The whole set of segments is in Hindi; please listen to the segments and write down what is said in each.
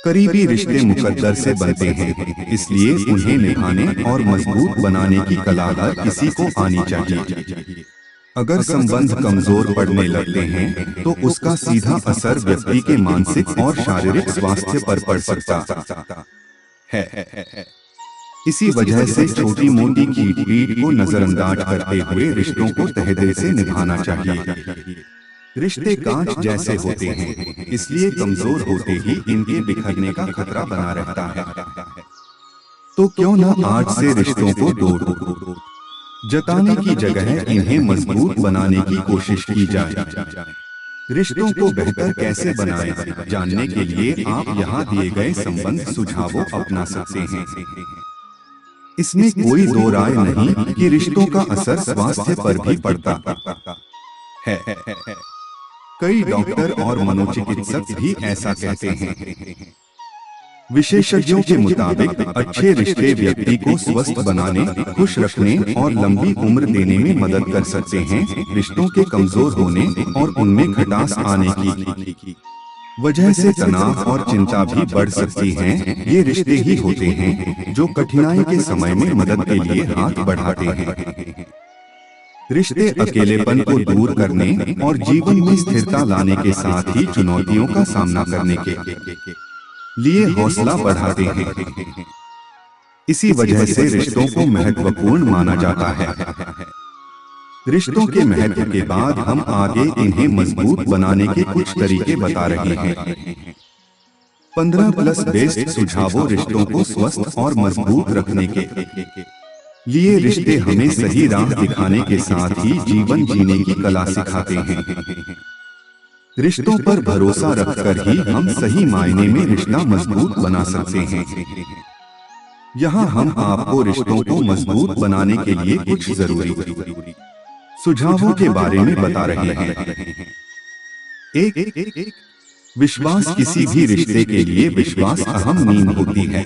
करीबी रिश्ते मुकद्दर से बनते हैं, इसलिए उन्हें निभाने और मजबूत बनाने की कला हर किसी को आनी चाहिए। अगर संबंध कमजोर पड़ने लगते हैं, तो उसका सीधा असर व्यक्ति के मानसिक और शारीरिक स्वास्थ्य पर पड़ सकता है। इसी वजह से छोटी मोटी खींच पीट को नजरअंदाज करते हुए रिश्तों को तहे दिल से निभाना चाहिए। रिश्ते कांच जैसे होते हैं, इसलिए कमजोर होते ही इनके बिखरने का खतरा बना रहता है। तो क्यों न आज से रिश्तों को तोड़ जताने की जगह इन्हें मजबूत बनाने की कोशिश की जाए। रिश्तों को बेहतर कैसे बनाएं, जानने के लिए आप यहाँ दिए गए संबंध सुझावों अपना सकते हैं। इसमें कोई दो राय नहीं कि रिश्तों का असर स्वास्थ्य पर भी पड़ता है। कई डॉक्टर और मनोचिकित्सक भी ऐसा कहते हैं। विशेषज्ञों के मुताबिक अच्छे रिश्ते व्यक्ति को स्वस्थ बनाने, खुश रखने और लंबी उम्र देने में मदद कर सकते हैं। रिश्तों के कमजोर होने और उनमें खटास आने की वजह से तनाव और चिंता भी बढ़ सकती है। ये रिश्ते ही होते हैं जो कठिनाई के समय में मदद के लिए हाथ बढ़ाते हैं। रिश्ते अकेलेपन को दूर करने और जीवन में स्थिरता लाने के साथ ही चुनौतियों का सामना करने के लिए हौसला बढ़ाते हैं। इसी वजह से रिश्तों को महत्वपूर्ण माना जाता है। रिश्तों के महत्व के बाद हम आगे इन्हें मजबूत बनाने के कुछ तरीके बता रहे हैं। 15+ बेस्ट सुझावों रिश्तों को स्वस्थ और मजबूत रखने के लिए रिश्ते हमें सही राह दिखाने के साथ ही जीवन जीने की कला सिखाते हैं। रिश्तों पर भरोसा रखकर ही हम सही मायने में रिश्ता मजबूत बना सकते हैं। यहाँ हम आपको रिश्तों को मजबूत बनाने के लिए कुछ जरूरी सुझावों के बारे में बता रहे हैं। एक, विश्वास। किसी भी रिश्ते के लिए विश्वास अहम नींव होती है।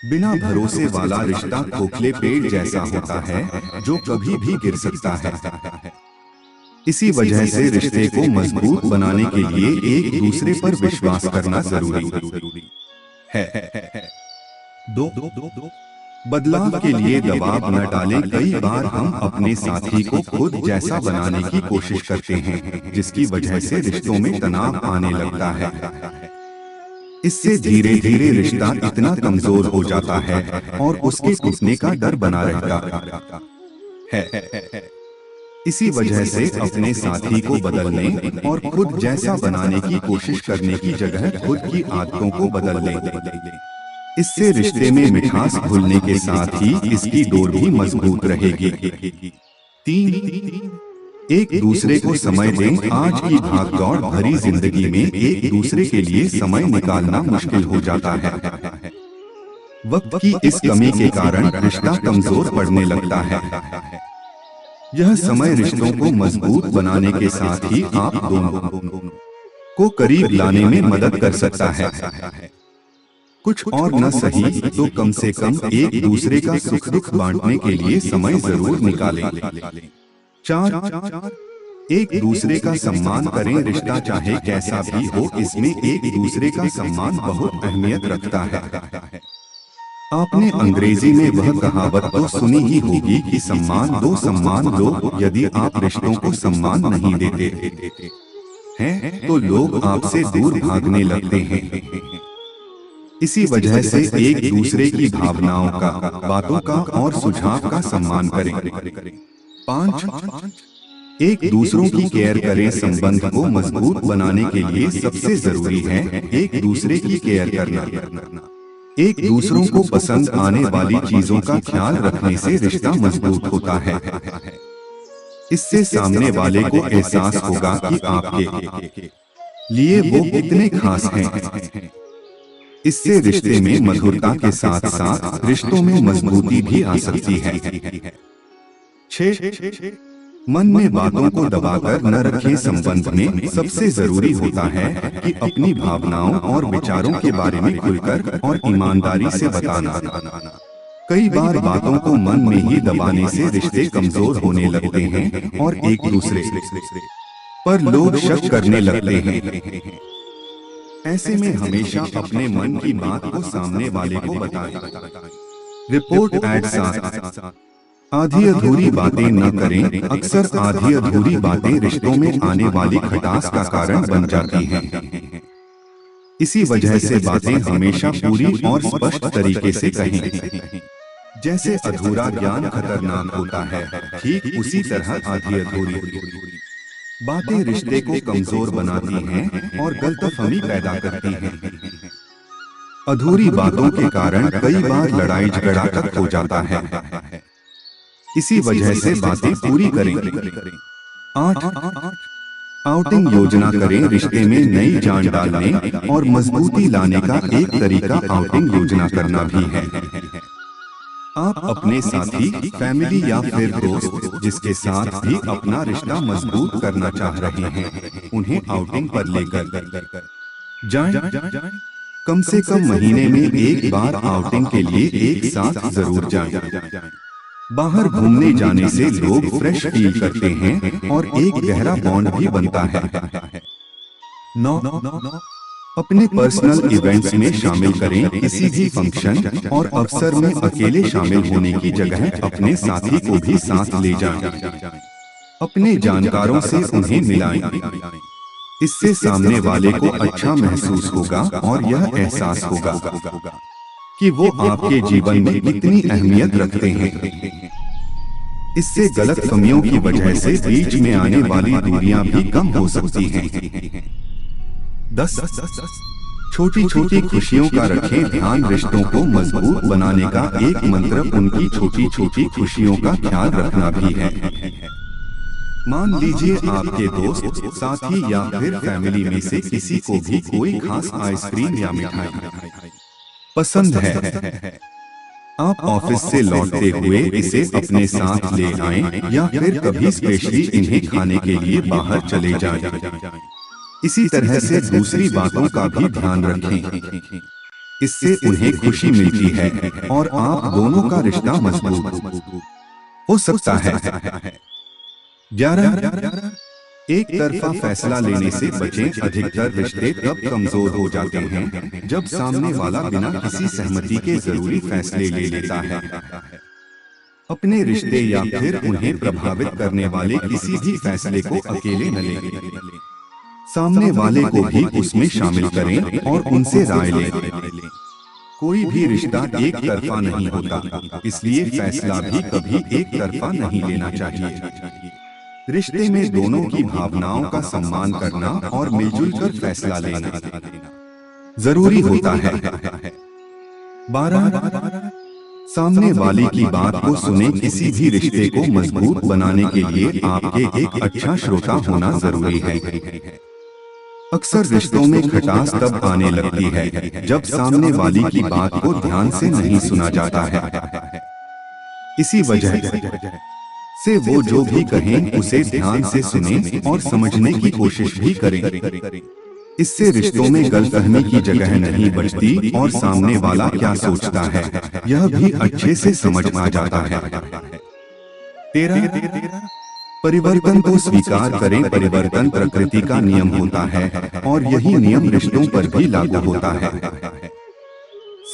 बिना भरोसे वाला रिश्ता खोखले पेड़ जैसा होता है जो कभी भी गिर सकता है। इसी वजह से रिश्ते को मजबूत बनाने के लिए एक दूसरे पर विश्वास करना जरूरी है। 2, बदलाव के लिए दबाव न डालें। कई बार हम अपने साथी को खुद जैसा बनाने की कोशिश करते हैं, जिसकी वजह से रिश्तों में तनाव आने लगता है। इससे धीरे धीरे रिश्ता इतना कमजोर हो जाता है और उसके टूटने का डर बना रहता है। इसी वजह से अपने साथी को बदलने और खुद जैसा बनाने की कोशिश करने की जगह खुद की आदतों को बदल लें। इससे रिश्ते में मिठास घुलने के साथ ही इसकी डोर भी मजबूत रहेगी। 3, एक दूसरे को समय दें। आज की भागदौड़ भरी जिंदगी में एक दूसरे के लिए समय निकालना मुश्किल हो जाता है। वक्त की इस कमी के कारण रिश्ता कमजोर पड़ने लगता है। यह समय रिश्तों को मजबूत बनाने के साथ ही आप दोनों को करीब लाने में मदद कर सकता है। कुछ और न सही तो कम से कम एक दूसरे का सुख दुख बांटने के लिए समय जरूर निकालें। 4, एक दूसरे का सम्मान करें। रिश्ता चाहे कैसा भी हो, इसमें एक दूसरे का सम्मान बहुत अहमियत रखता है। आपने अंग्रेजी में वह कहावत तो सुनी ही होगी कि सम्मान दो सम्मान लो। यदि आप रिश्तों को सम्मान नहीं देते हैं तो लोग आपसे दूर भागने लगते हैं। इसी वजह से एक दूसरे की भावनाओं का, बातों का और सुझाव का सम्मान करें। 5, एक दूसरों की केयर करें। संबंध को मजबूत बनाने के लिए सबसे जरूरी है एक दूसरे की केयर करना। एक दूसरों को पसंद आने वाली चीजों का ख्याल रखने से रिश्ता मजबूत होता है। इससे सामने वाले को एहसास होगा कि आपके लिए वो कितने खास हैं। इससे रिश्ते में मधुरता के साथ साथ रिश्तों में मजबूती भी आ सकती है। 6, मन में बातों को दबाकर न रखें। संबंध में सबसे जरूरी होता है कि अपनी भावनाओं और विचारों के बारे में खुलकर और ईमानदारी से बताना। कई बार बातों को मन में ही दबाने से रिश्ते कमजोर होने लगते हैं और एक दूसरे पर लोग शक करने लगते हैं। ऐसे में हमेशा अपने मन की बात को सामने वाले को बताएं। रिपोर्ट एड 7। आधी अधूरी बातें न करें। अक्सर आधी अधूरी बातें रिश्तों में आने वाली खटास का कारण बन जाती हैं। इसी वजह से बातें हमेशा पूरी और स्पष्ट तरीके से कहें। जैसे अधूरा ज्ञान खतरनाक होता है, ठीक उसी तरह आधी अधूरी बातें रिश्ते को कमजोर बनाती हैं और गलतफहमी पैदा करती हैं। अधूरी बातों के कारण कई बार लड़ाई झगड़ा तक हो जाता है। इसी वजह से बातें पूरी करें। 8। आउटिंग योजना करें। रिश्ते में नई जान डालने और मजबूती लाने का एक तरीका आउटिंग योजना करना भी है। आप अपने साथी, फैमिली या फिर दोस्त जिसके साथ भी अपना रिश्ता मजबूत करना चाह रहे हैं, उन्हें आउटिंग पर लेकर जाएं। कम से कम महीने में एक बार आउटिंग के लिए एक साथ जरूर जाएं। बाहर घूमने जाने से लोग फ्रेश फील करते हैं और एक गहरा बॉन्ड भी बनता है। 9। अपने पर्सनल इवेंट्स में शामिल करें। किसी भी फंक्शन और अवसर में अकेले शामिल होने की जगह अपने साथी को भी साथ ले जाएं। अपने जानकारों से उन्हें मिलाएं। इससे सामने वाले को अच्छा महसूस होगा और यह एहसास होगा कि वो आपके जीवन में कितनी अहमियत रखते हैं। इससे गलतफहमियों की वजह से बीच में आने वाली दूरियां भी कम हो सकती हैं। 10। छोटी छोटी खुशियों का रखें ध्यान। रिश्तों को मजबूत बनाने का एक मंत्र उनकी छोटी छोटी खुशियों का ख्याल रखना भी है। मान लीजिए आपके दोस्त, साथी या फिर फैमिली में से किसी को भी कोई खास आइसक्रीम या मिठाई पसंद है। आप ऑफिस से लौटते हुए इसे अपने साथ ले आएं या फिर कभी स्पेशली इन्हें खाने के लिए बाहर चले जाएं। इसी तरह से दूसरी बातों का भी ध्यान रखें। इससे उन्हें खुशी मिलती है और आप दोनों का रिश्ता मजबूत हो सकता है। 11। एक तरफा फैसला लेने से बचें। अधिकतर रिश्ते तब कमजोर हो जाते हैं जब सामने वाला बिना किसी सहमति के जरूरी फैसले ले लेता है। अपने रिश्ते या फिर उन्हें प्रभावित करने वाले किसी भी फैसले को अकेले न लें। सामने वाले को भी उसमें शामिल करें और उनसे राय लें। कोई भी रिश्ता एक तरफा नहीं होता, इसलिए फैसला भी कभी एक तरफा नहीं लेना चाहिए। रिश्ते में दोनों की भावनाओं का सम्मान करना और मिलजुल कर फैसला लेना जरूरी होता है। 12। सामने वाले की बात को सुने। किसी भी रिश्ते को मजबूत बनाने के लिए आपके एक अच्छा श्रोता होना जरूरी है। अक्सर रिश्तों में खटास तब आने लगती है जब सामने वाली की बात को ध्यान से नहीं सुना जाता है। इसी वजह से वो जो भी कहें उसे ध्यान से सुनें और समझने की कोशिश भी करें। इससे रिश्तों में गलतफहमी की जगह नहीं बचती और सामने वाला क्या सोचता है यह भी अच्छे से समझ आ जाता है। 13। परिवर्तन को स्वीकार करें। परिवर्तन प्रकृति का नियम होता है और यही नियम रिश्तों पर भी लागू होता है।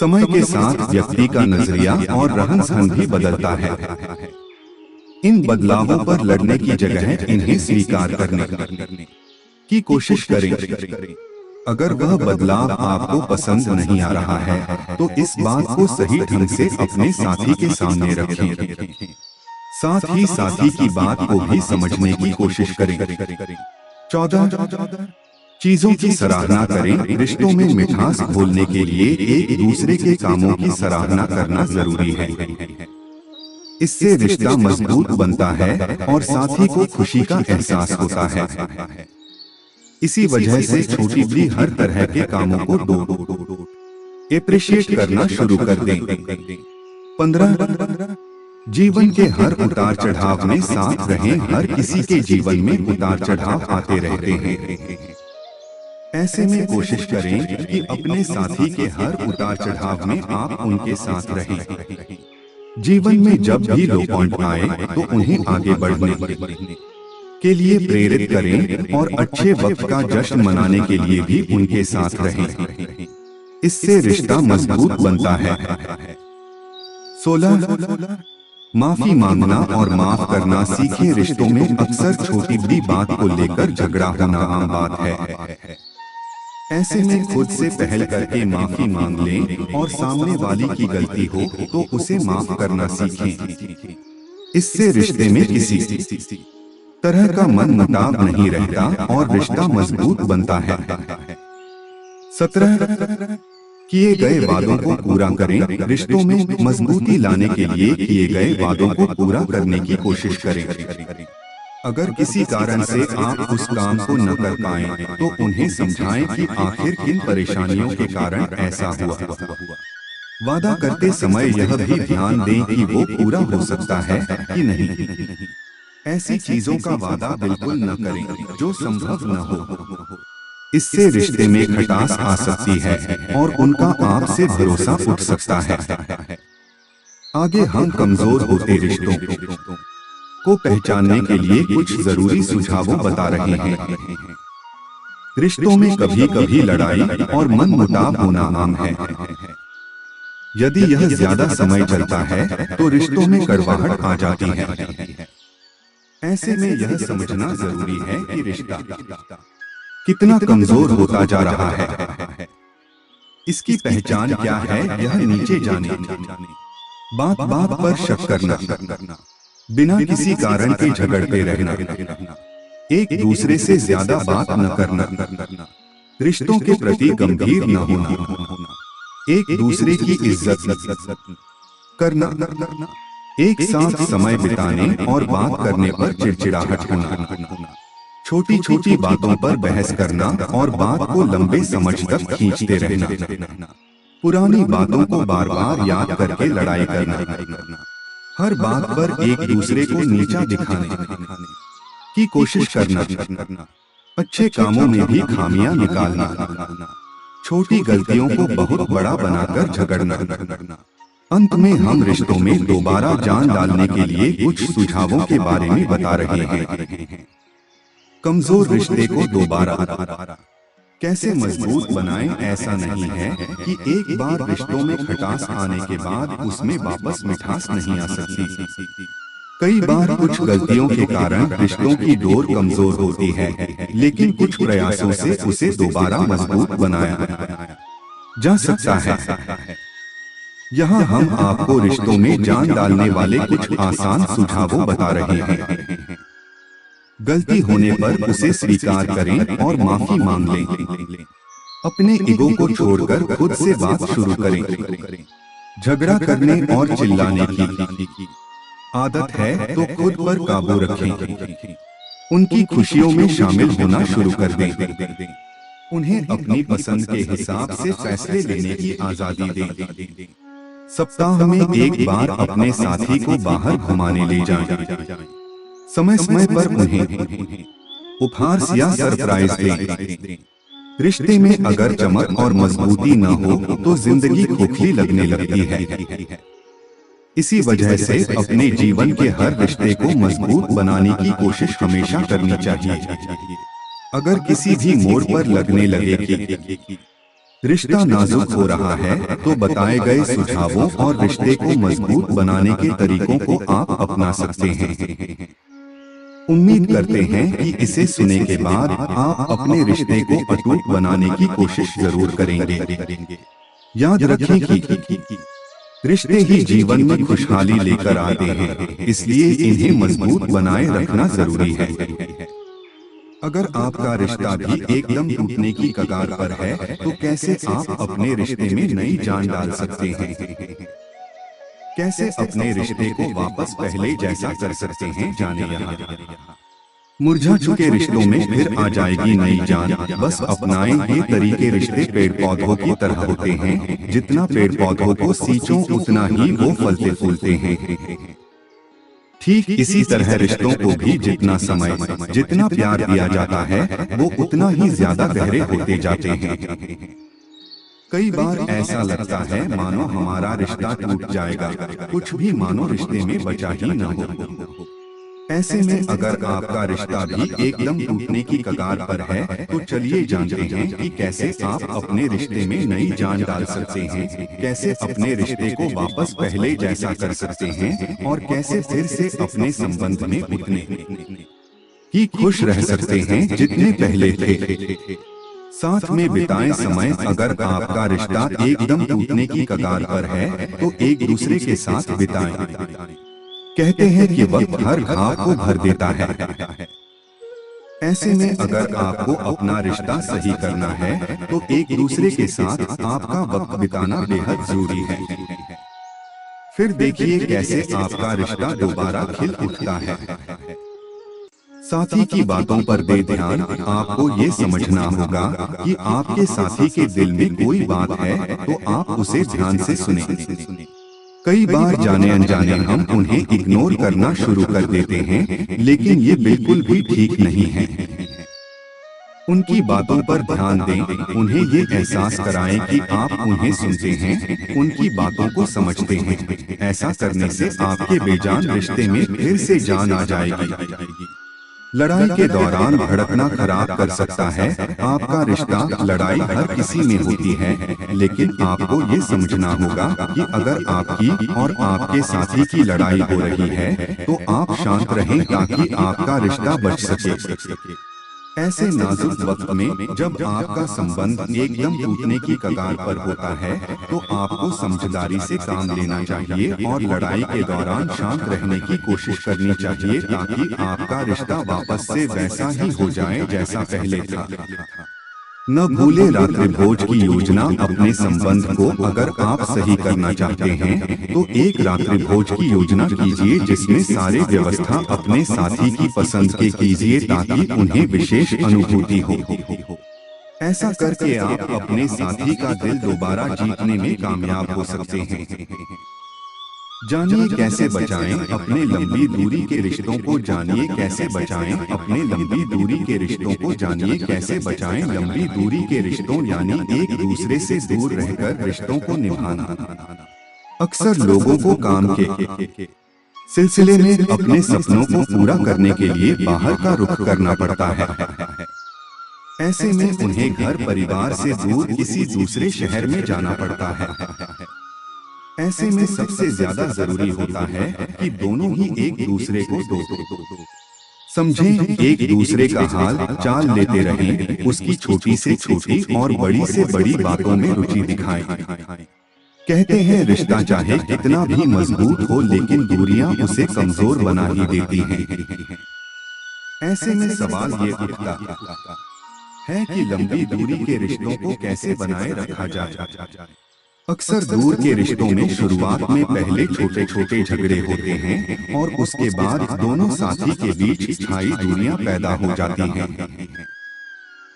समय के साथ व्यक्ति का नजरिया और रहन सहन भी बदलता है। इन बदलावों पर लड़ने की जगह इन्हें स्वीकार करने की कोशिश करें। अगर वह बदलाव आपको पसंद नहीं आ रहा है तो इस बात को सही ढंग से अपने साथी के सामने रखें। साथ ही साथी की बात को भी समझने की कोशिश करें। 14। चीजों की सराहना करें। रिश्तों में मिठास घोलने के लिए एक दूसरे के कामों की सराहना करना जरूरी है। इससे रिश्ता मजबूत बनता है और साथी को खुशी का एहसास होता है। इसी वजह से छोटी भी हर तरह के कामों को एप्रिशिएट करना शुरू कर दें। 15। जीवन के हर उतार चढ़ाव में साथ रहें। हर किसी के जीवन में उतार चढ़ाव आते रहते हैं। ऐसे में कोशिश करें कि अपने साथी के हर उतार चढ़ाव में आप उनके साथ रहें। जीवन में जब भी लो पॉइंट आए तो उन्हें आगे बढ़ने के लिए प्रेरित करें और अच्छे वक्त का जश्न मनाने के लिए भी उनके साथ रहें। इससे रिश्ता मजबूत बनता है। 16 माफी मांगना और माफ करना सीखें। रिश्तों में अक्सर छोटी बड़ी बात को लेकर झगड़ा होना आम बात है। ऐसे में खुद से पहल करके माफी मांग लें और सामने वाली की गलती हो तो उसे माफ करना सीखें। इससे रिश्ते में किसी तरह का मनमुटाव नहीं रहता और रिश्ता मजबूत बनता है। 17 किए गए वादों को पूरा करें। रिश्तों में मजबूती लाने के लिए किए गए वादों को पूरा करने की कोशिश करें। अगर किसी कारण से आप उस काम को न कर पाएं, तो उन्हें समझाएं कि आखिर किन परेशानियों के कारण ऐसा हुआ। वादा करते समय यह भी ध्यान दें कि वो पूरा हो सकता है कि नहीं। ऐसी चीजों का वादा बिल्कुल न करें जो संभव न हो। इससे रिश्ते में खटास आ सकती है और उनका आपसे भरोसा उठ सकता है। आगे हम कमजोर होते रिश्तों को पहचानने के लिए कुछ जरूरी सुझावों बता रहे हैं। रिश्तों में कभी कभी लड़ाई और मनमुटाव होना आम है। यदि यह ज्यादा समय चलता है तो रिश्तों में कड़वाहट आ जाती है। ऐसे में यह समझना जरूरी है कि रिश्ता कितना कमजोर होता जा रहा है। इसकी पहचान क्या है, यह नीचे जाने बात बात पर शक करना, बिना किसी कारण के झगड़ते रहना, एक दूसरे से ज्यादा बात न करना, रिश्तों के प्रति गंभीर न होना, एक दूसरे की इज्जत करना, एक साथ समय बिताने और बात करने पर चिड़चिड़ाहट होना, छोटी छोटी बातों पर बहस करना और बात को लंबे समय तक खींचते रहना, पुरानी बातों को बार बार याद करके लड़ाई करना, हर बात पर एक दूसरे को नीचा दिखाने की कोशिश करना, अच्छे कामों में भी खामियां निकालना, छोटी गलतियों को बहुत बड़ा बनाकर झगड़ना। अंत में हम रिश्तों में दोबारा जान डालने के लिए कुछ सुझावों के बारे में बता रहे हैं। कमजोर रिश्ते को दोबारा कैसे मजबूत बनाएं। ऐसा नहीं है कि एक बार रिश्तों में खटास आने के बाद उसमें वापस मिठास नहीं आ सकती। कई बार कुछ गलतियों के कारण रिश्तों की डोर कमजोर होती है, लेकिन कुछ प्रयासों से उसे दोबारा मजबूत बनाया जा सकता है। यहाँ हम आपको रिश्तों में जान डालने वाले कुछ आसान सुझावों बता रहे हैं। गलती होने पर उसे स्वीकार करें और माफी मांग लें। अपने ईगो को छोड़कर खुद से बात शुरू करें। झगड़ा करने और चिल्लाने की आदत है तो खुद पर काबू रखें। उनकी खुशियों में शामिल होना शुरू कर दें। उन्हें अपनी पसंद के हिसाब से फैसले लेने की आजादी दें। सप्ताह में एक बार अपने साथी को बाहर घुमाने ले जाएं। समय समय पर उन्हें उपहार या सरप्राइज दें। रिश्ते में अगर चमक और मजबूती न हो तो जिंदगी खोखली लगने लगती है। इसी वजह से अपने जीवन के हर रिश्ते को मजबूत बनाने की कोशिश हमेशा करनी चाहिए। अगर किसी भी मोड़ पर लगने लगे कि रिश्ता नाजुक हो रहा है, तो बताए गए सुझावों और रिश्ते को मजबूत बनाने के तरीकों को आप अपना सकते हैं। उम्मीद करते हैं कि इसे सुनने के बाद आप अपने रिश्ते को अटूट बनाने की कोशिश जरूर करेंगे। याद रखें कि रिश्ते ही जीवन में खुशहाली लेकर आते हैं, इसलिए इन्हें मजबूत बनाए रखना जरूरी है। अगर आपका रिश्ता भी एकदम टूटने की कगार पर है, तो कैसे आप अपने रिश्ते में नई जान डाल सकते हैं? कैसे अपने रिश्ते को वापस पहले जैसा कर सकते हैं, जाने यहाँ। मुरझा चुके रिश्तों में फिर आ जाएगी नई जान, बस अपनाएं ये तरीके। रिश्ते पेड़ पौधों की तरह होते हैं, जितना पेड़ पौधों को सींचो उतना ही वो फलते फूलते हैं। ठीक इसी तरह रिश्तों को भी जितना समय, जितना प्यार दिया जाता है, वो उतना ही ज्यादा गहरे होते जाते हैं। कई बार ऐसा लगता है मानो हमारा रिश्ता टूट जाएगा, कुछ भी मानो रिश्ते में बचा ही न हो। ऐसे में अगर आपका रिश्ता भी एकदम टूटने की कगार पर है, तो चलिए जानते हैं कि कैसे आप अपने रिश्ते में नई जान डाल सकते हैं, कैसे अपने रिश्ते को वापस पहले जैसा कर सकते हैं और कैसे फिर से अपने संबंध में उतने ही खुश रह सकते हैं जितने पहले थे। साथ में बिताएं समय। अगर आपका रिश्ता एकदम टूटने की कगार पर है, तो एक दूसरे के साथ बिताएं। कहते हैं कि वक्त हर घाव को भर देता है। ऐसे में अगर आपको अपना रिश्ता सही करना है, तो एक दूसरे के साथ आपका वक्त बिताना बेहद जरूरी है। फिर देखिए कैसे आपका रिश्ता दोबारा खिल उठता है। साथी की बातों पर दे ध्यान। आपको ये समझना होगा कि आपके साथी के दिल में कोई बात है, तो आप उसे ध्यान से सुनें। कई बार जाने अनजाने हम उन्हें इग्नोर करना शुरू कर देते हैं, लेकिन ये बिल्कुल भी ठीक नहीं है। उनकी बातों पर ध्यान दें, उन्हें ये एहसास कराएं कि आप उन्हें सुनते हैं, उनकी बातों को समझते हैं। ऐसा करने से आपके बेजान रिश्ते में फिर से जान आ जाएगी। लड़ाई के दौरान भड़कना खराब कर सकता है। आपका रिश्ता, लड़ाई हर किसी में होती है, लेकिन आपको ये समझना होगा कि अगर आपकी और आपके साथी की लड़ाई हो रही है, तो आप शांत रहें ताकि आपका रिश्ता बच सके। ऐसे नाजुक वक्त में जब आपका संबंध एकदम टूटने की कगार पर होता है, तो आपको समझदारी से काम लेना चाहिए और लड़ाई के दौरान शांत रहने की कोशिश करनी चाहिए, ताकि आपका रिश्ता वापस से वैसा ही हो जाए जैसा पहले था। न भूले रात्रि भोज की योजना। अपने संबंध को अगर आप सही करना चाहते हैं, तो एक रात्रि भोज की योजना कीजिए जिसमें सारे व्यवस्था अपने साथी की पसंद के कीजिए, ताकि उन्हें विशेष अनुभूति हो। ऐसा करके आप अपने साथी का दिल दोबारा जीतने में कामयाब हो सकते हैं। जानिए कैसे बचाएं अपने लंबी दूरी के रिश्तों को। जानिए कैसे बचाएं अपने लंबी दूरी के रिश्तों को। जानिए कैसे बचाएं लंबी दूरी के रिश्तों, यानी एक दूसरे से दूर रहकर रिश्तों को निभाना। अक्सर लोगों को काम के सिलसिले में अपने सपनों को पूरा करने के लिए बाहर का रुख करना पड़ता है। ऐसे में उन्हें घर परिवार से दूर किसी दूसरे शहर में जाना पड़ता है। ऐसे में सबसे ज्यादा जरूरी होता है कि दोनों ही एक दूसरे को समझें, एक दूसरे का हाल चाल लेते रहें, उसकी छोटी से छोटी और बड़ी से बड़ी बातों में रुचि दिखाएं। कहते हैं रिश्ता चाहे कितना भी मजबूत हो, लेकिन दूरियां उसे कमजोर बना ही देती हैं। ऐसे में सवाल ये उठता है कि लंबी दूरी के रिश्तों को कैसे बनाए रखा जाए। अक्सर दूर के रिश्तों में शुरुआत में पहले छोटे छोटे झगड़े होते हैं और उसके बाद दोनों साथी के बीच स्थायी दूरियां पैदा हो जाती हैं।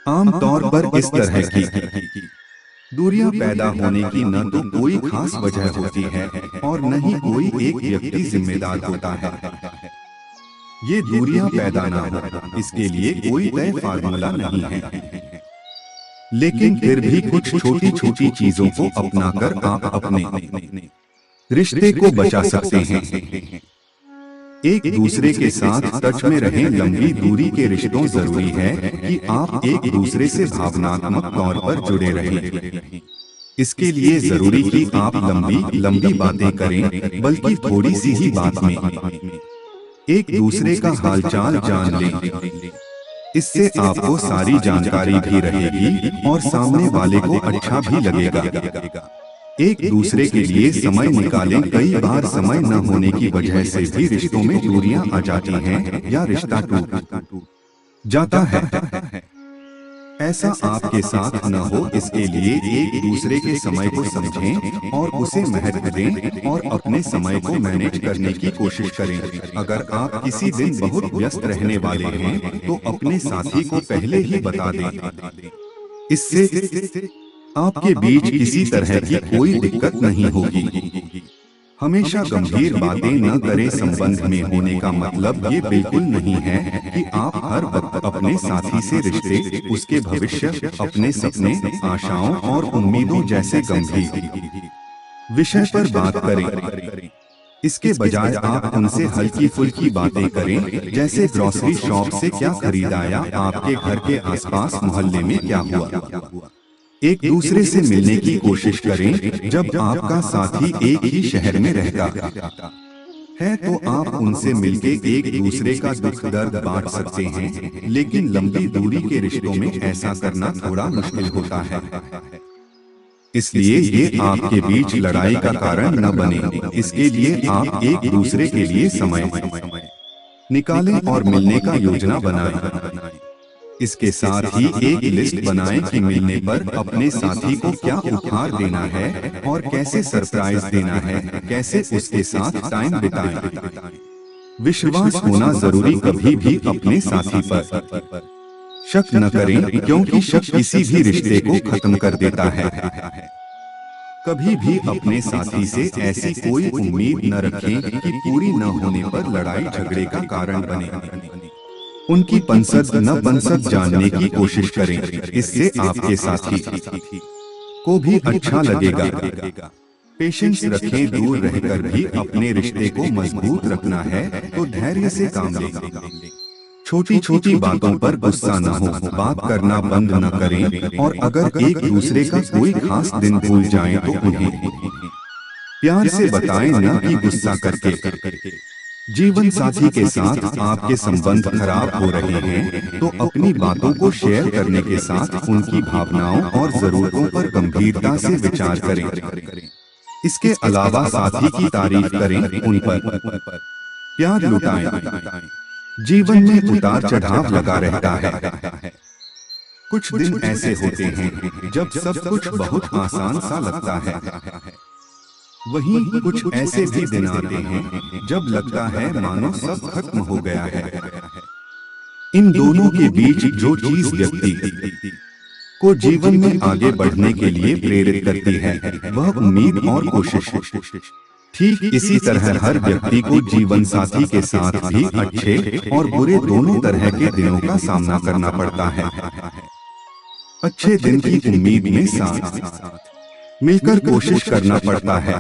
आमतौर पर इस तरह की दूरियां पैदा होने की न तो कोई खास वजह होती है और न ही कोई एक व्यक्ति जिम्मेदार होता है। ये दूरियां पैदा न हो, इसके लिए कोई तय फार्मूला नहीं है, लेकिन फिर भी कुछ छोटी छोटी चीजों को अपनाकर आप अपने रिश्ते को बचा सकते हैं। एक दूसरे के साथ टच में रहें। लंबी दूरी के रिश्तों जरूरी है कि आप एक दूसरे से भावनात्मक तौर पर जुड़े रहें। इसके लिए जरूरी कि आप लंबी लंबी बातें करें, बल्कि थोड़ी सी ही बात में एक दूसरे का हालचाल जान लें। इससे आपको सारी जानकारी भी रहेगी और सामने वाले को अच्छा भी लगेगा। एक दूसरे के लिए समय निकालें। कई बार समय न होने की वजह से भी रिश्तों में दूरियां आ जाती हैं या रिश्ता टूट जाता है। ऐसा आपके साथ न हो, इसके लिए एक दूसरे के समय को समझें और उसे महत्व दें और अपने समय को मैनेज करने की कोशिश करें। अगर आप किसी दिन बहुत व्यस्त रहने वाले हैं, तो अपने साथी को पहले ही बता दें। इससे आपके बीच किसी तरह की कोई दिक्कत नहीं होगी। हमेशा गंभीर बातें न करें। संबंध में होने का मतलब ये बिल्कुल नहीं है कि आप हर वक्त अपने साथी से रिश्ते, उसके भविष्य, अपने सपने, आशाओं और उम्मीदों जैसे गंभीर विषय पर बात करें। इसके बजाय आप उनसे हल्की फुल्की बातें करें, जैसे ग्रोसरी शॉप से क्या खरीदा या आपके घर के आसपास मोहल्ले में क्या हुआ। एक दूसरे से मिलने की कोशिश करें। जब आपका साथी एक ही शहर में रहता है तो आप उनसे मिलके एक दूसरे का दुख दर्द बांट सकते हैं, लेकिन लंबी दूरी के रिश्तों में ऐसा करना थोड़ा मुश्किल होता है। इसलिए ये आपके बीच लड़ाई का कारण न बने। इसके लिए आप एक दूसरे के लिए समय निकालें और मिलने का योजना बनाएं। इसके साथ ही एक लिस्ट बनाएं कि मिलने पर अपने साथी को क्या उपहार देना है और कैसे सरप्राइज देना है, कैसे उसके साथ टाइम बिताएं। विश्वास होना जरूरी, कभी भी अपने साथी पर शक न करें, क्योंकि शक किसी भी रिश्ते को खत्म कर देता है। कभी भी अपने साथी से ऐसी कोई उम्मीद न रखें कि पूरी न होने पर लड़ाई झगड़े का कारण बने। उनकी पसंद न पसंद जानने की कोशिश करें, इससे आपके साथी को भी अच्छा लगेगा। पेशेंस रखें, दूर रहकर भी अपने रिश्ते को मजबूत रखना है तो धैर्य से काम लें। छोटी छोटी बातों पर गुस्सा न हो, बात करना बंद न करें, और अगर एक दूसरे का कोई खास दिन भूल जाएं तो उन्हें प्यार से बताएं, न कि गुस्सा करके। जीवन साथी के साथ आपके संबंध खराब हो रहे हैं तो अपनी बातों को शेयर करने के साथ उनकी भावनाओं और जरूरतों पर गंभीरता से विचार करें। इसके अलावा साथी की तारीफ करें, उन पर प्यार लुटाएं। जीवन में उतार चढ़ाव लगा रहता है। कुछ दिन ऐसे होते हैं जब सब कुछ बहुत आसान सा लगता है, वहीं कुछ ऐसे भी दिन आते हैं जब लगता है मानो सब खत्म हो गया है। इन दोनों के बीच जो चीज व्यक्ति को जीवन में आगे बढ़ने के लिए प्रेरित करती है वह उम्मीद और कोशिश। ठीक इसी तरह हर व्यक्ति को जीवन साथी के साथ भी अच्छे और बुरे दोनों तरह के दिनों का सामना करना पड़ता है। अच्छे दिन की उम्मीद में साथ मिलकर कोशिश करना पड़ता है।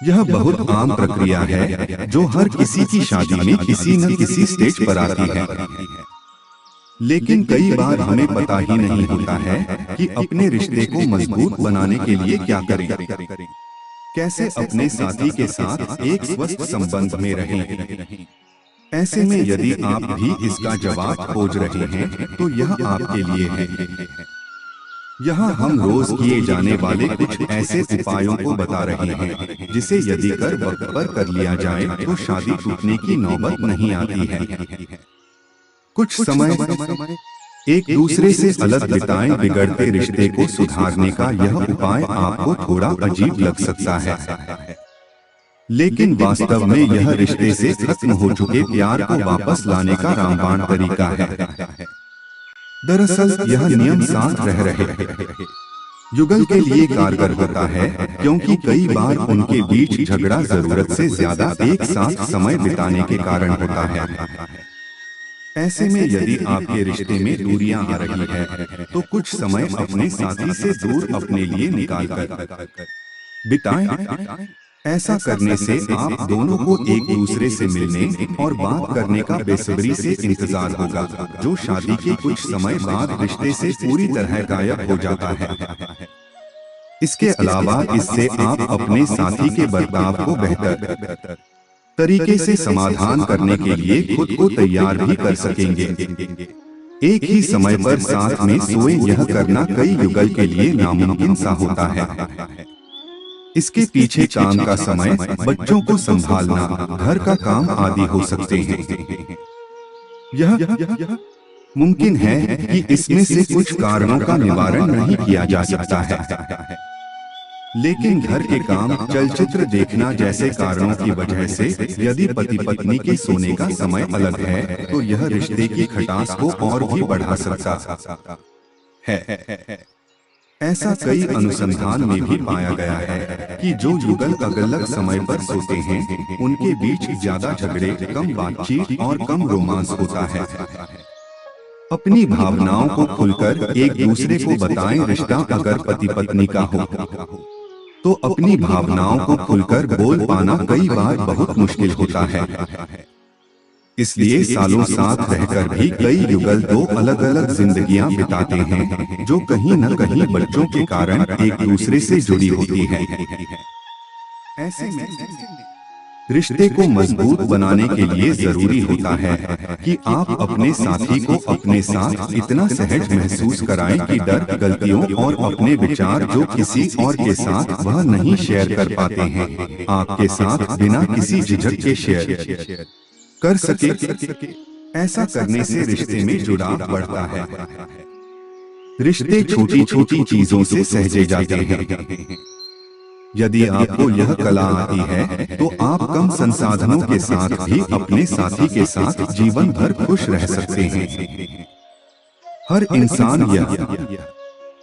यह बहुत आम प्रक्रिया है जो हर किसी की शादी में किसी न किसी स्टेज पर आती है, लेकिन कई बार हमें पता ही नहीं होता है कि अपने रिश्ते को मजबूत बनाने के लिए क्या करें, कैसे अपने साथी के साथ एक स्वस्थ संबंध में रहें। ऐसे में यदि आप भी इसका जवाब खोज रहे हैं तो यह आपके लिए है। यहाँ हम रोज किए जाने वाले कुछ ऐसे उपायों को बता रहे हैं जिसे यदि कर वक्त पर कर लिया जाए तो शादी टूटने की नौबत नहीं आती है। कुछ समय एक दूसरे से अलग बिताएं। बिगड़ते रिश्ते को सुधारने का यह उपाय आपको थोड़ा अजीब लग सकता है, लेकिन वास्तव में यह रिश्ते से खत्म हो चुके प्यार को वापस लाने का रामबाण तरीका है। दरअसल यह नियम साथ रह रहे युगल के लिए कारगर होता है, क्योंकि कई बार उनके बीच झगड़ा जरूरत से ज्यादा एक साथ समय बिताने के कारण होता है। ऐसे में यदि आपके रिश्ते में दूरियां आ रही है तो कुछ समय अपने साथी से दूर अपने लिए निकाल कर बिताएं। ऐसा करने से आप दोनों को एक दूसरे से मिलने और बात करने का बेसब्री से इंतजार होगा, जो शादी के कुछ समय बाद रिश्ते से पूरी तरह गायब हो जाता है। इसके अलावा इससे आप अपने साथी के बर्ताव को बेहतर तरीके से समाधान करने के लिए खुद को तैयार भी कर सकेंगे। एक ही समय पर साथ में सोए यह करना कई युगल के लिए नामुमकिन सा होता है। इसके पीछे काम का समय, बच्चों को संभालना, घर का काम आदि हो सकते हैं। यह मुमकिन है कि इसमें से कुछ कारणों का निवारण नहीं किया जा सकता है, लेकिन घर के काम, चलचित्र देखना जैसे कारणों की वजह से यदि पति पत्नी के सोने का समय अलग है तो यह रिश्ते की खटास को और भी बढ़ा सकता है। ऐसा कई अनुसंधान में भी पाया गया है कि जो युगल अलग समय पर सोते हैं उनके बीच ज्यादा झगड़े, कम बातचीत और कम रोमांस होता है। अपनी भावनाओं को खुलकर एक दूसरे को बताएं। रिश्ता अगर पति पत्नी का हो तो अपनी भावनाओं को खुलकर बोल पाना कई बार बहुत मुश्किल होता है। इसलिए सालों साथ रहकर भी कई युगल दो अलग अलग जिंदगियां बिताते हैं, जो कहीं न कहीं बच्चों के कारण एक दूसरे से जुड़ी होती है। ऐसे में रिश्ते को मजबूत बनाने के लिए जरूरी होता है कि आप अपने साथी को अपने साथ इतना सहज महसूस कराएं कि डर, गलतियों और अपने विचार जो किसी और के साथ वह नहीं शेयर कर पाते हैं, आपके साथ बिना किसी झिझक के शेयर कर सके। ऐसा करने से रिश्ते में जुड़ाव बढ़ता है। रिश्ते छोटी छोटी चीजों से सहजे जाते हैं। यदि आपको यह कला आती है तो आप कम संसाधनों के साथ भी अपने साथी के साथ जीवन भर खुश रह सकते हैं। हर इंसान यह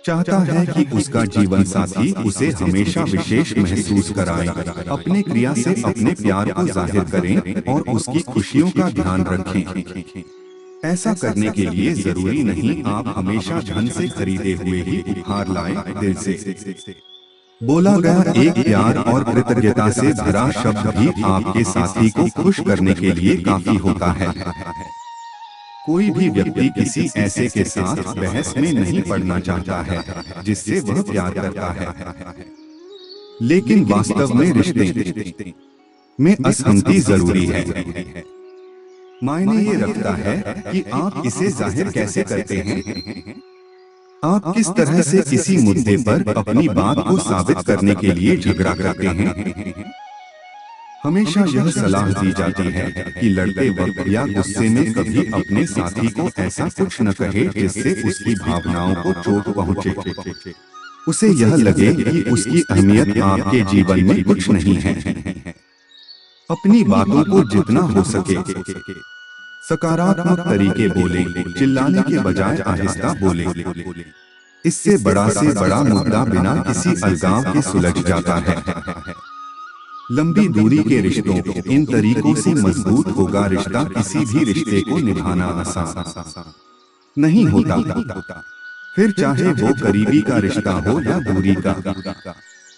चाहता है कि उसका जीवन साथी उसे हमेशा विशेष महसूस कराए, अपने क्रिया से अपने प्यार को जाहिर करें और उसकी खुशियों का ध्यान रखें। ऐसा करने के लिए जरूरी नहीं आप हमेशा धन से खरीदे हुए ही उपहार लाएं। दिल से बोला गया एक प्यार और कृतज्ञता से भरा शब्द भी आपके साथी को खुश करने के लिए काफी होता है। कोई भी व्यक्ति किसी ऐसे के साथ बहस में नहीं पड़ना चाहता है जिससे वह प्यार करता है, लेकिन वास्तव में रिश्ते में असहमति जरूरी है। मायने ये रखता है कि आप इसे जाहिर कैसे करते हैं। आप किस तरह से किसी मुद्दे पर अपनी बात को साबित करने के लिए झगड़ा करते हैं। हमेशा यह सलाह दी जाती है कि लड़ते वक्त या गुस्से में कभी अपने साथी को ऐसा कुछ न कहे जिससे उसकी भावनाओं को चोट पहुंचे, उसे यह लगे कि उसकी अहमियत आपके जीवन में कुछ नहीं है। अपनी बातों को जितना हो सके सकारात्मक तरीके बोले, चिल्लाने के बजाय आहिस्ता बोले। इससे बड़ा से बड़ा मुद्दा बिना किसी अलगाव के सुलझ जाता है। लंबी दूरी के रिश्तों इन तरीकों से मजबूत होगा। रिश्ता किसी भी रिश्ते को निभाना आसान नहीं होता, फिर चाहे वो करीबी का रिश्ता हो या दूरी का।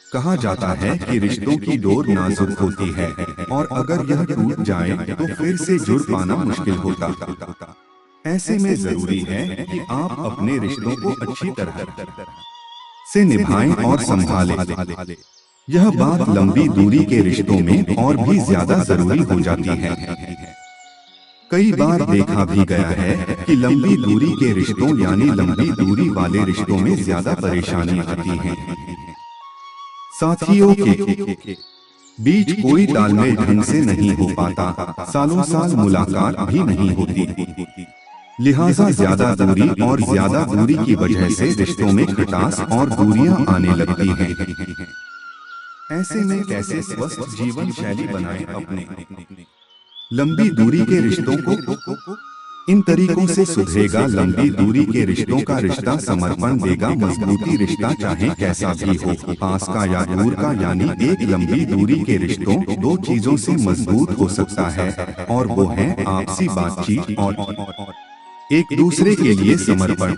कहा जाता है कि रिश्तों की डोर नाजुक होती है और अगर यह टूट जाए तो फिर से जुड़ पाना मुश्किल होता। ऐसे में जरूरी है कि आप अपने रिश्तों को अच्छी तरह से निभाएं और संभालें। यह बात लंबी दूरी के रिश्तों में और भी ज्यादा जरूरी हो जाती है। कई बार देखा भी गया है कि लंबी दूरी के रिश्तों यानी लंबी दूरी वाले रिश्तों में ज्यादा परेशानी आती है। साथियों के बीच कोई तालमेल ढंग से नहीं हो पाता, सालों साल मुलाकात भी नहीं होती, लिहाजा ज्यादा दूरी और ज्यादा दूरी की वजह से रिश्तों में खटास और दूरियां आने लगती हैं। ऐसे में कैसे स्वस्थ जीवन शैली बनाएं अपने लंबी दूरी के रिश्तों को इन तरीकों से सुधरेगा। लंबी दूरी के रिश्तों का रिश्ता समर्पण देगा, मजबूती रिश्ता चाहे कैसा भी हो, पास का या दूर का। यानी एक लंबी दूरी के रिश्तों दो चीजों से मजबूत हो सकता है और वो है आपसी बातचीत और एक दूसरे के लिए समर्पण।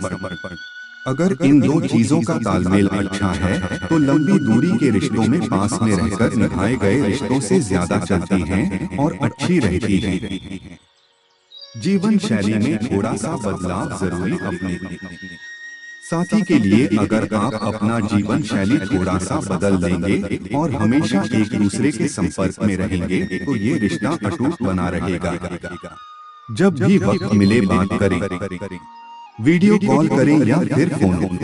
अगर इन दो चीजों का तालमेल अच्छा है तो लंबी दूरी के रिश्तों में पास में रहकर निभाए गए रिश्तों से ज्यादा चलती हैं और अच्छी रहती हैं। जीवन शैली में थोड़ा सा बदलाव जरूरी अपने साथी के लिए। अगर आप अपना जीवन शैली थोड़ा सा बदल देंगे और हमेशा एक दूसरे के संपर्क में रहेंगे तो ये रिश्ता अटूट बना रहेगा। जब भी वक्त मिले बात करें, वीडियो कॉल करें या फिर फोन।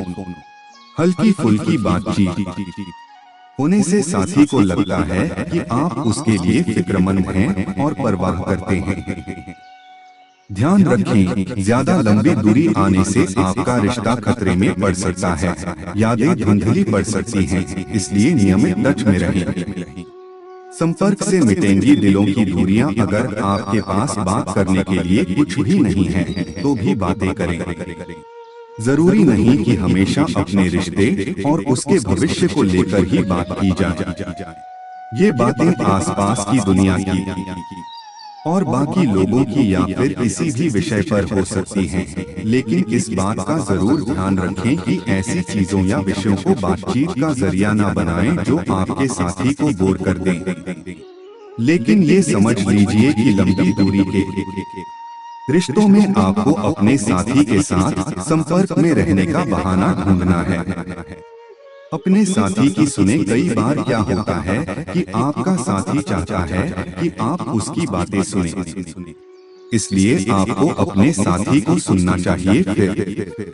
हल्की फुल्की बातचीत होने से साथी को लगता है कि आप उसके लिए फिक्रमंद हैं और परवाह करते हैं। ध्यान रखें, ज्यादा लंबी दूरी आने से आपका रिश्ता खतरे में पड़ सकता है, यादें धुंधली पड़ सकती हैं, इसलिए नियमित टच में रहें। संपर्क से मिटेंगी दिलों की दूरियां। अगर आपके पास बात करने के लिए कुछ भी नहीं है तो भी बातें करें। जरूरी नहीं कि हमेशा अपने रिश्ते और उसके भविष्य को लेकर ही बात की जाए। ये बातें आसपास की दुनिया की और बाकी लोगों की या फिर किसी भी विषय पर हो सकती हैं। लेकिन इस बात का जरूर ध्यान रखें कि ऐसी चीजों या विषयों को बातचीत का जरिया ना बनाएं जो आपके साथी को बोर कर दें। लेकिन ये समझ लीजिए कि लंबी दूरी के रिश्तों में आपको अपने साथी के साथ संपर्क में रहने का बहाना ढूंढना है। अपने साथी की सुने। कई बार क्या होता है कि आपका साथी चाहता है कि आप उसकी बातें सुने, इसलिए आपको अपने साथी को सुनना चाहिए, फिर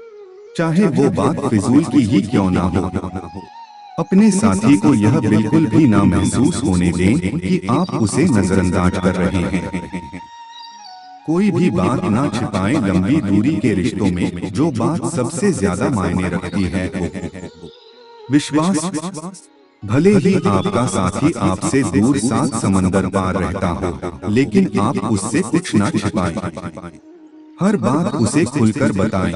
चाहे वो बात फिजूल की ही क्यों ना हो। अपने साथी को यह बिल्कुल भी ना महसूस होने दें कि आप उसे नजरअंदाज कर रहे हैं। कोई भी बात ना छिपाएं। लंबी दूरी के रिश्तों में जो बात सबसे ज्यादा मायने रखती है वो विश्वास। भले ही आपका साथी आपसे दूर 7 समंदर पार रहता हो, लेकिन आप उससे कुछ ना छिपाएं। हर बात उसे खुलकर बताएं।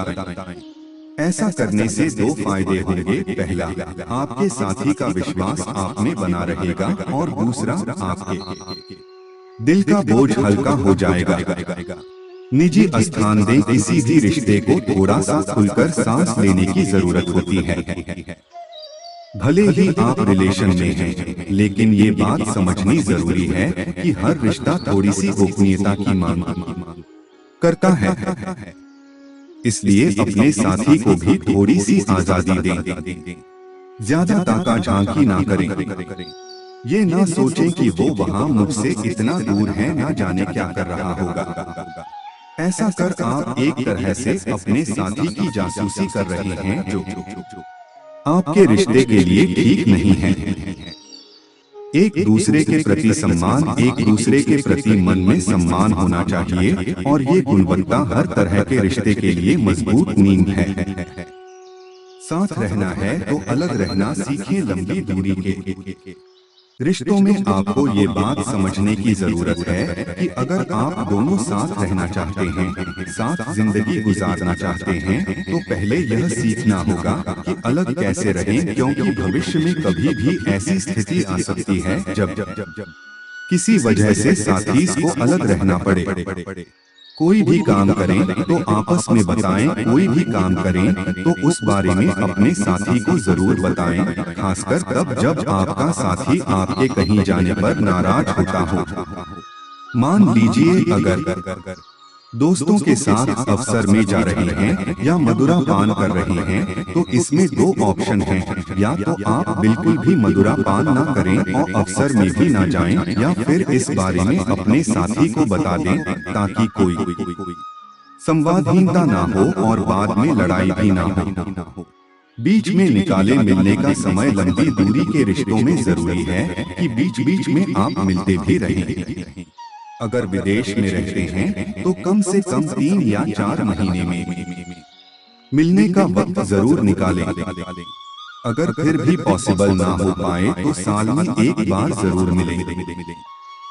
ऐसा करने से 2 फायदे होंगे। पहला, आपके साथी का विश्वास आप में बना रहेगा और दूसरा, आपके दिल का बोझ हल्का हो जाएगा। निजी स्थान दें। किसी भी रिश्ते को थोड़ा सा खुलकर सांस लेने की जरूरत होती है। भले ही आप रिलेशन में हैं, लेकिन ये बात समझनी जरूरी है कि हर रिश्ता थोड़ी सी गोपनीयता की मांग करता है। इसलिए अपने साथी को भी थोड़ी सी आजादी दें। ज्यादा ताका झांकी ना करें। ये ना सोचें कि वो वहाँ मुझसे इतना दूर है, ना जाने क्या कर रहा होगा। ऐसा कर आप एक तरह से अपने साथी की जासूसी कर रहे हैं, जो आपके रिश्ते के लिए ठीक नहीं है। एक दूसरे के प्रति सम्मान, एक दूसरे के प्रति मन में सम्मान होना चाहिए, और ये गुणवत्ता हर तरह के रिश्ते के लिए मजबूत नींव है। साथ रहना है तो अलग रहना सीखें। लंबी दूरी के रिश्तों में आपको ये बात समझने की जरूरत है कि अगर आप दोनों साथ रहना चाहते हैं, साथ जिंदगी गुजारना चाहते हैं, तो पहले यह सीखना होगा कि अलग कैसे रहें, क्योंकि भविष्य में कभी भी ऐसी स्थिति आ सकती है जब किसी वजह से साथी को अलग रहना पड़े। कोई भी काम करें तो आपस में बताएं। कोई भी काम करें तो उस बारे में अपने साथी को जरूर बताएं, खासकर तब जब आपका साथी आपके कहीं जाने पर नाराज होता हो। मान लीजिए अगर दोस्तों के साथ अवसर में जा रहे हैं या मदिरा पान कर रहे हैं, तो इसमें 2 ऑप्शन हैं। या तो आप बिल्कुल भी मदिरा पान ना करें और अवसर में भी ना जाएं, या फिर इस बारे में अपने साथी को बता दें, ताकि कोई संवादहीनता ना हो और बाद में लड़ाई भी ना हो। बीच में निकाले मिलने का समय। लंबी दूरी के रिश्तों में जरूरी है कि बीच बीच में आप मिलते भी रहें। अगर विदेश में रहते हैं तो कम से कम 3 या 4 महीने में मिलने का वक्त जरूर निकालें। अगर फिर भी पॉसिबल ना हो पाए तो साल में एक बार जरूर मिलें।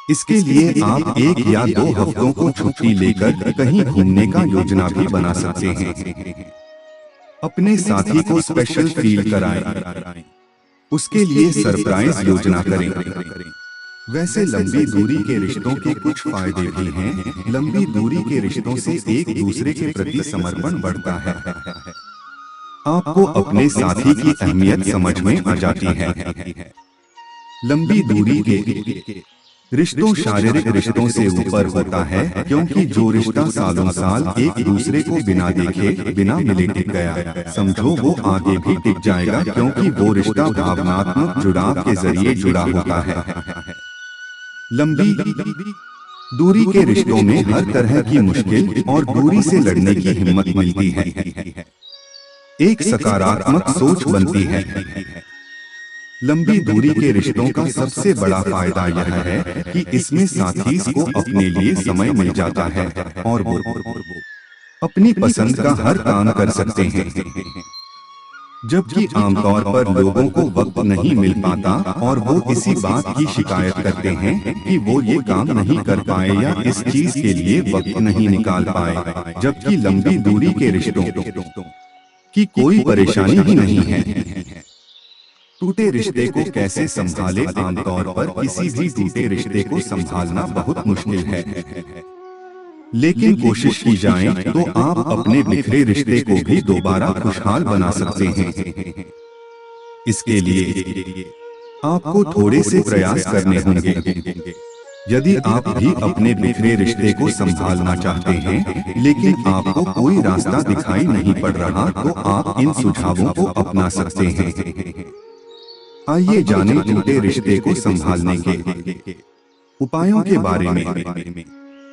इसके लिए आप 1 या 2 हफ्तों को छुट्टी लेकर कहीं घूमने का योजना भी बना सकते हैं। अपने साथी को स्पेशल फील कराएं। उसके लिए सरप्राइज योजना करें। वैसे लंबी दूरी के रिश्तों के कुछ फायदे भी हैं। लंबी दूरी के रिश्तों से एक दूसरे के प्रति समर्पण बढ़ता है। आपको अपने साथी की अहमियत समझ में आ जाती है। लंबी दूरी के रिश्तों शारीरिक रिश्तों से ऊपर होता है, क्योंकि जो रिश्ता सालों साल एक दूसरे को बिना देखे, बिना मिले टिक गया, समझो वो आगे भी टिक जाएगा, क्योंकि वो रिश्ता भावनात्मक जुड़ाव के जरिए जुड़ा होता है। लंबी दूरी के रिश्तों में हर तरह की मुश्किल और दूरी से लड़ने की हिम्मत मिलती है। एक सकारात्मक सोच बनती है। लंबी दूरी के रिश्तों का सबसे बड़ा फायदा यह है कि इसमें साथी को अपने लिए समय मिल जाता है और वो अपनी पसंद का हर काम कर सकते हैं। जबकि आमतौर पर लोगों को वक्त नहीं मिल पाता और वो इसी बात की शिकायत करते हैं कि वो ये काम नहीं कर पाए या इस चीज के लिए वक्त नहीं निकाल पाए, जबकि लंबी दूरी के रिश्तों की कोई परेशानी ही नहीं है। टूटे रिश्ते को कैसे संभाले? आमतौर पर किसी भी टूटे रिश्ते को संभालना बहुत मुश्किल है, लेकिन कोशिश की जाए तो आप अपने बिखरे रिश्ते को भी दोबारा खुशहाल बना सकते हैं। इसके लिए आपको थोड़े से प्रयास करने होंगे। यदि आप भी अपने बिखरे रिश्ते को संभालना चाहते हैं लेकिन आपको कोई रास्ता दिखाई नहीं पड़ रहा, तो आप इन सुझावों को अपना सकते हैं। आइए जानें टूटे रिश्ते को संभालने के उपायों के बारे में।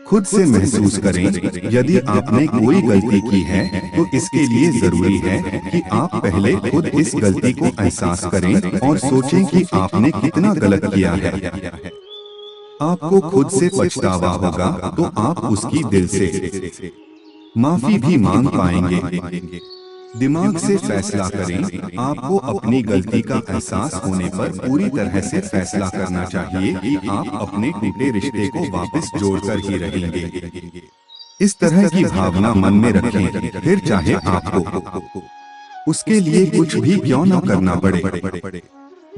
खुद से महसूस करें, यदि आपने कोई गलती की है तो इसके लिए जरूरी है कि आप पहले खुद इस गलती को एहसास करें और सोचें कि आपने कितना गलत किया है। आपको खुद से पछतावा होगा तो आप उसकी दिल से माफी भी मांग पाएंगे। दिमाग से फैसला करें, आपको अपनी गलती का एहसास होने पर पूरी तरह से फैसला करना चाहिए कि आप अपने टूटे रिश्ते को वापस जोड़कर ही रहेंगे। इस तरह की भावना मन में रखें, फिर चाहे आपको उसके लिए कुछ भी क्यों न करना पड़े।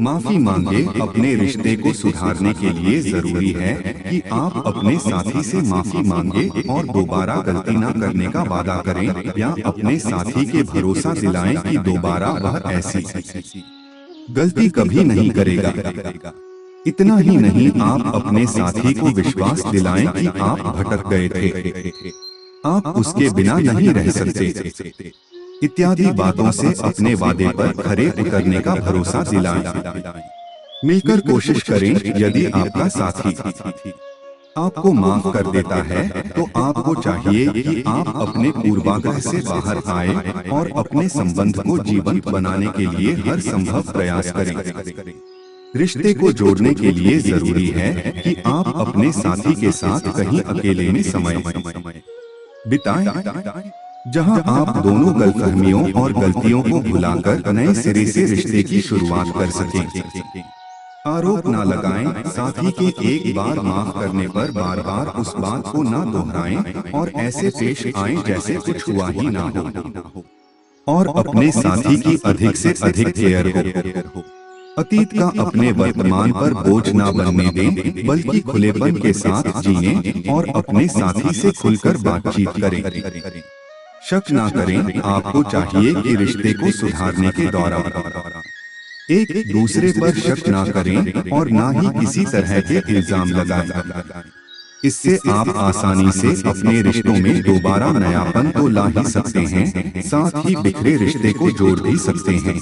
माफी मांगे। अपने रिश्ते को सुधारने के लिए जरूरी है कि आप अपने साथी से माफी मांगे और दोबारा गलती न करने का वादा करें, या अपने साथी के भरोसा दिलाएं कि दोबारा वह ऐसी गलती कभी नहीं करेगा। इतना ही नहीं, आप अपने साथी को विश्वास दिलाएं कि आप भटक गए थे, आप उसके बिना नहीं रह सकते, इत्यादि बातों से अपने वादे पर खरे उतरने का भरोसा दिलाएं। मिलकर कोशिश करें। यदि आपका साथी आपको माफ कर देता है तो आपको चाहिए कि आप अपने पूर्वाग्रह से बाहर आए और अपने संबंध को जीवंत बनाने के लिए हर संभव प्रयास करें। रिश्ते को जोड़ने के लिए जरूरी है कि आप अपने साथी के साथ कहीं अकेले में समय बिताएं, जहां आप दोनों गलतफहमियों और गलतियों को भुलाकर नए सिरे से रिश्ते की शुरुआत कर सकें। आरोप न लगाएं, साथी के एक बार माफ करने पर बार बार उस बात को न दोहराएं और ऐसे पेश आएं जैसे कुछ हुआ ही ना हो। और अपने साथी की अधिक से अधिक केयर हो। अतीत का अपने वर्तमान पर बोझ न बनने दें, बल्कि खुलेपन के साथ जिएं और अपने साथी से खुलकर बातचीत करें। शक ना करें। आपको चाहिए कि रिश्ते को सुधारने के दौरान एक दूसरे पर शक ना करें और ना ही किसी तरह के इल्जाम लगाएं। इससे आप आसानी से अपने रिश्तों में दोबारा नयापन तो ला ही सकते हैं, साथ ही बिखरे रिश्ते को जोड़ भी सकते हैं।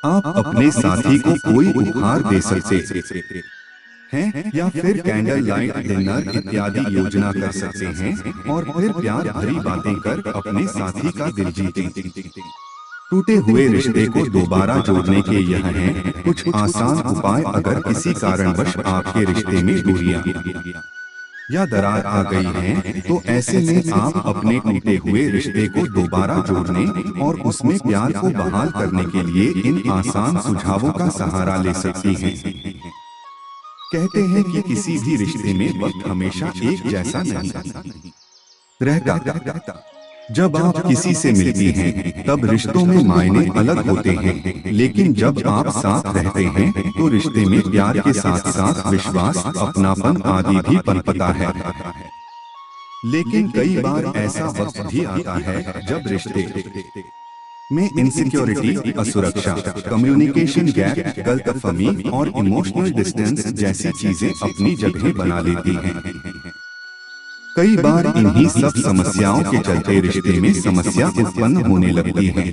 आप अपने साथी को कोई उपहार दे सकते हैं या फिर कैंडल लाइट डिनर इत्यादि योजना कर सकते हैं और फिर प्यार भरी बातें कर अपने साथी का दिल जीतें। टूटे हुए रिश्ते को दोबारा जोड़ने के यह हैं कुछ आसान उपाय। अगर किसी कारणवश आपके रिश्ते में दूरियां या दरार आ गई है तो ऐसे में आप अपने टूटे हुए रिश्ते को दोबारा जोड़ने और उसमें प्यार को बहाल करने के लिए इन आसान सुझावों का सहारा ले सकती हैं। कहते हैं कि किसी भी रिश्ते में वक्त हमेशा एक जैसा नहीं रहता। जब आप किसी से मिलती हैं तब रिश्तों में मायने अलग होते हैं, लेकिन जब आप साथ रहते हैं तो रिश्ते में प्यार के साथ साथ विश्वास, अपनापन आदि भी पनपता है। लेकिन कई बार ऐसा वक्त भी आता है जब रिश्ते में इनसिक्योरिटी, असुरक्षा, कम्युनिकेशन गैप, गलतफहमी और इमोशनल डिस्टेंस जैसी चीजें अपनी जगह बना लेती हैं। कई बार इन्हीं सब समस्याओं के चलते रिश्ते में समस्या उत्पन्न होने लगती है।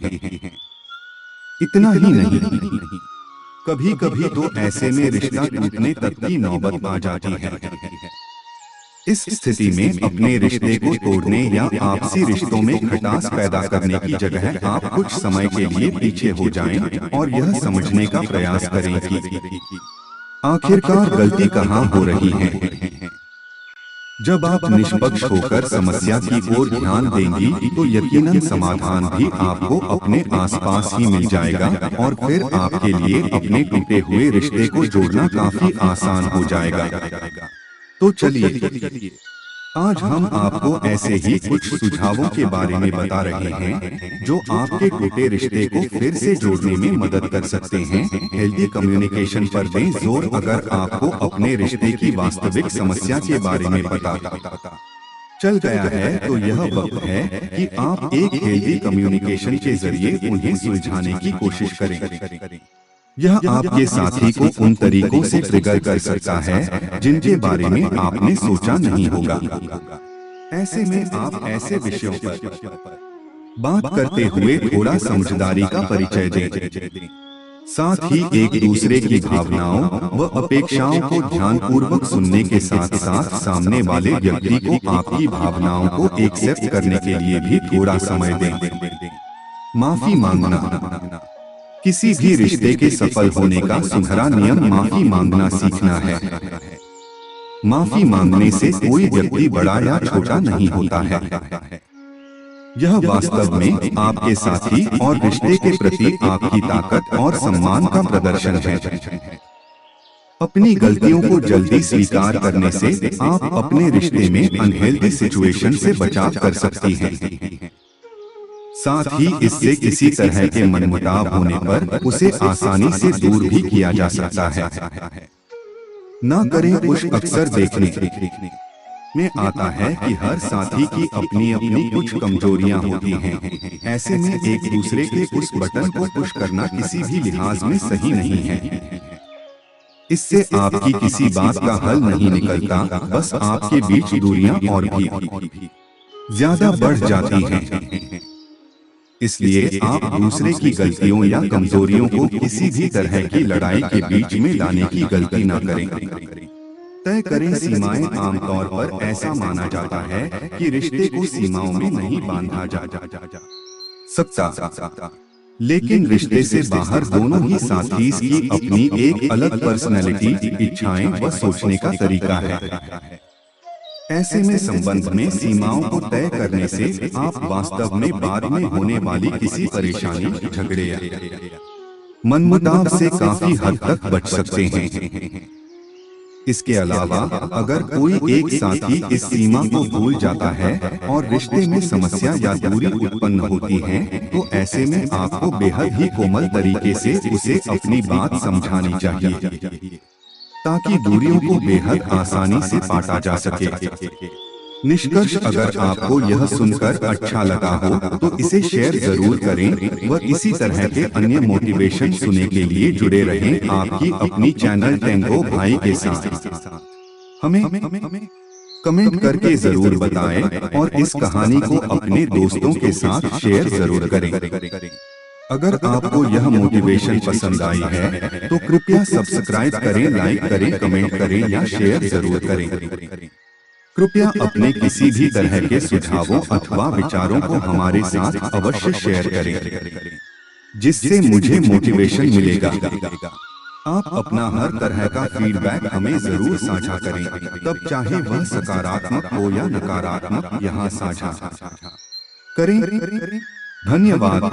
इतना ही नहीं, कभी कभी तो ऐसे में रिश्ता टूटने तक की नौबत आ जाती है। इस स्थिति में अपने रिश्ते को तोड़ने या आपसी रिश्तों में खटास पैदा करने की जगह आप कुछ समय के लिए पीछे हो जाएं और यह समझने का प्रयास करें कि आखिरकार गलती कहाँ हो रही है। जब आप निष्पक्ष होकर समस्या की ओर ध्यान देंगी तो यकीनन समाधान भी आपको अपने आसपास ही मिल जाएगा और फिर आपके लिए अपने टूटे हुए रिश्ते को जोड़ना काफी आसान हो जाएगा। तो चलिए आज हम आपको ऐसे ही कुछ सुझावों के बारे में बता रहे हैं जो आपके टूटे रिश्ते को फिर से जोड़ने में मदद कर सकते हैं। हेल्दी कम्युनिकेशन पर दें जोर। अगर आपको अपने रिश्ते की वास्तविक समस्या के बारे में पता चल गया है तो यह वक्त है कि आप एक हेल्दी कम्युनिकेशन के जरिए उन्हें सुलझाने की कोशिश करें। यह आपके साथी को उन तरीकों से ट्रिगर कर सकता है जिनके बारे में आपने सोचा नहीं होगा। ऐसे में आप ऐसे विषयों पर बात करते हुए थोड़ा समझदारी का परिचय दें। साथ ही एक दूसरे की भावनाओं व अपेक्षाओं को ध्यानपूर्वक सुनने के साथ साथ सामने वाले व्यक्ति को आपकी भावनाओं को एक्सेप्ट करने के लिए भी थोड़ा समय दें। माफी मांगना। किसी भी रिश्ते के सफल होने का सुनहरा नियम माफी मांगना सीखना है। माफी मांगने से कोई व्यक्ति बड़ा या छोटा नहीं होता है। यह वास्तव में आपके साथी और रिश्ते के प्रति आपकी ताकत और सम्मान का प्रदर्शन है। अपनी गलतियों को जल्दी स्वीकार करने से आप अपने रिश्ते में अनहेल्दी सिचुएशन से बचाव कर सकती हैं। साथ ही इससे किसी तरह के मनमुटाव होने पर उसे आसानी से दूर भी किया जा सकता है। न करें पुश। अक्सर देखने में आता है कि हर साथी की अपनी अपनी कुछ कमजोरियां होती हैं। ऐसे में एक दूसरे के उस बटन को पुश करना किसी भी लिहाज में सही नहीं है। इससे आपकी किसी बात का हल नहीं निकलता, बस आपके बीच दूरियां और भी ज्यादा बढ़ जाती हैं। इसलिए आप दूसरे की गलतियों या कमजोरियों को किसी भी तरह की लड़ाई के बीच में लाने की गलती न करें। तय करें सीमाएं। आमतौर पर ऐसा माना जाता है कि रिश्ते को सीमाओं में नहीं बांधा जा सकता, लेकिन रिश्ते से बाहर दोनों ही साथी की अपनी एक अलग पर्सनैलिटी, इच्छाएं व सोचने का तरीका है। ऐसे में संबंध में सीमाओं को तय करने से आप वास्तव में बाद में होने वाली किसी परेशानी, झगड़े या मनमुटाव से काफी हद तक बच सकते हैं। इसके अलावा अगर कोई एक साथी इस सीमा को भूल जाता है और रिश्ते में समस्या या दूरी उत्पन्न होती है, तो ऐसे में आपको बेहद ही कोमल तरीके से उसे अपनी बात समझानी चाहिए ताकि दूरियों को बेहद आसानी से पाटा जा सके। निष्कर्ष, अगर आपको यह सुनकर अच्छा लगा हो तो इसे शेयर जरूर करें व इसी तरह के अन्य मोटिवेशन सुनने के लिए जुड़े रहें आपकी अपनी चैनल टैंगो भाई के साथ। हमें कमेंट करके जरूर बताएं और इस कहानी को अपने दोस्तों के साथ शेयर जरूर करें। अगर आपको यह मोटिवेशन पसंद आई है तो कृपया सब्सक्राइब करें, लाइक करें, कमेंट करें या शेयर जरूर करें। कृपया अपने किसी भी तरह के सुझावों अथवा विचारों को हमारे साथ अवश्य शेयर करें, जिससे मुझे मोटिवेशन मिलेगा। आप अपना हर तरह का फीडबैक हमें जरूर साझा करें, तब चाहे वह सकारात्मक हो या नकारात्मक, यहाँ साझा करें। धन्यवाद।